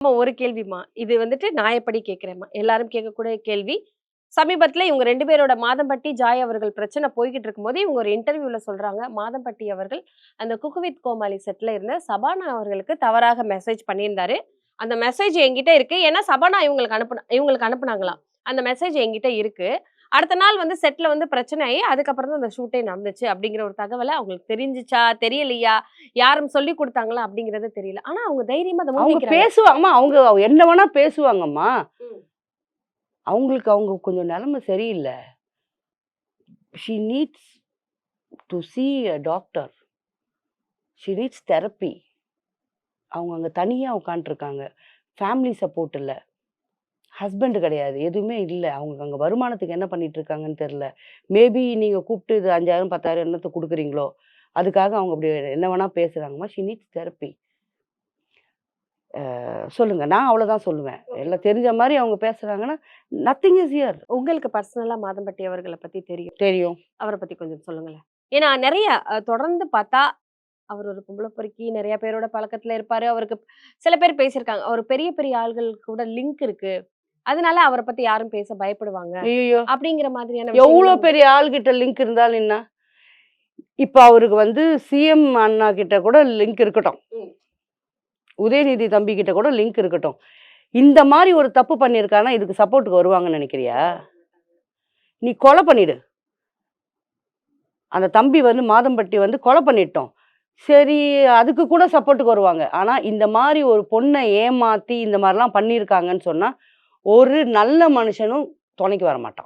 ஒரு கேள்விமா. இது வந்துட்டு நியாயப்படி கேட்கிறேன்மா. எல்லாரும் கேட்கக்கூடிய கேள்வி. சமீபத்தில இவங்க 2 பேரோட மாதம்பட்டி, ஜாய் அவர்கள் பிரச்சனை போய்க்கிட்டு இருக்கும்போது, இவங்க ஒரு இன்டர்வியூல சொல்றாங்க, மாதம்பட்டி அவர்கள் அந்த குக்கு வித் கோமாளி செட்ல இருந்த சபானா அவர்களுக்கு தவறாக மெசேஜ் பண்ணியிருந்தாரு. அந்த மெசேஜ் என்கிட்ட இருக்கு. ஏன்னா சபானா இவங்களுக்கு அனுப்புனாங்களாம். அந்த மெசேஜ் என்கிட்ட இருக்கு. அடுத்த நாள் வந்து செட்ல வந்து பிரச்சனை ஆயி, அதுக்கப்புறம் தான் அந்த ஷூட்டே நடந்துச்சு அப்படிங்கிற ஒரு தகவல அவங்களுக்கு தெரிஞ்சுச்சா? தெரியலையா? யாரும் சொல்லிக் குடுத்தாங்களா? அப்படிங்கிறது தெரியல. ஆனா அவங்க தைரியமா அத அவங்க முன்வைக்கிறாங்க. பேசுவாங்கம்மா. அவங்க என்ன வேணா பேசுவாங்கம்மா. ம். அவங்க கொஞ்சம் நிலைமை சரியில்ல. She needs to see a doctor. She needs therapy. அவங்க அங்க தனியா உட்காந்துருக்காங்க. ஃபேமிலி சப்போர்ட் இல்ல. ஹஸ்பண்ட் கிடையாது. எதுவுமே இல்ல. அவங்க அங்க வருமானத்துக்கு என்ன பண்ணிட்டு இருக்காங்கன்னு தெரியல. மேபி நீங்க கூப்பிட்டு இது 5000, 10,000 என்னத்த குடுக்குறீங்களோ, அதுக்காக அவங்க அப்படி என்ன வேணா பேசுறாங்கம்மா. She needs therapy. சொல்லுங்க. நான் அவ்வளோதான் சொல்லுவேன். எல்லாம் தெரிஞ்ச மாரி அவங்க பேசுறாங்கன்னா, நத்திங் இஸ் ஹியர். உங்களுக்கு பர்சனலா மாதம்பட்டி அவர்கள பத்தி தெரியும். தெரியும். அவர பத்தி கொஞ்சம் சொல்லுங்களேன். ஏன்னா நெறைய தொடர்ந்து பார்த்தா, அவர் ஒரு பொம்பள பொறுக்கி, நெறைய பேரோட பழக்கத்துல இருப்பாரு. அவருக்கு சில பேர் பேசியிருக்காங்க. அவர் பெரிய பெரிய ஆள்கள் கூட லிங்க் இருக்கு. அதனால அவர பத்தி யாரும் பேச பயப்படுவாங்க. ஐய்யயோ! அப்படிங்கிற மாதிரியான எவ்ளோ விஷயங்களும் பெரிய ஆள்கிட்ட லிங்க் இருந்தாலும் என்ன? இப்ப அவருக்கு வந்து சிஎம் அண்ணா கிட்ட கூட லிங்க் இருக்கட்டும். ம். உதயநிதி தம்பி கிட்ட கூட லிங்க் இருக்கட்டும். இந்த மாரி ஒரு தப்பு பண்ணியிருக்கான்னா, இதுக்கு சப்போர்ட்க்கு வருவாங்கன்னு நெனைக்கிறியா? நீ கொலை பண்ணிடு. அந்த தம்பி வந்து மாதம்பட்டி வந்து கொலை பண்ணிட்டோம். சரி, அதுக்கு கூட சப்போர்ட்க்கு வருவாங்க. ஆனா, இந்த மாரி ஒரு பொண்ண ஏமாத்தி, இந்த மாரிலாம் பண்ணியிருக்காங்கன்னு சொன்னா, ஒரு நல்ல மனுஷனும் துணைக்கு வரமாட்டான்.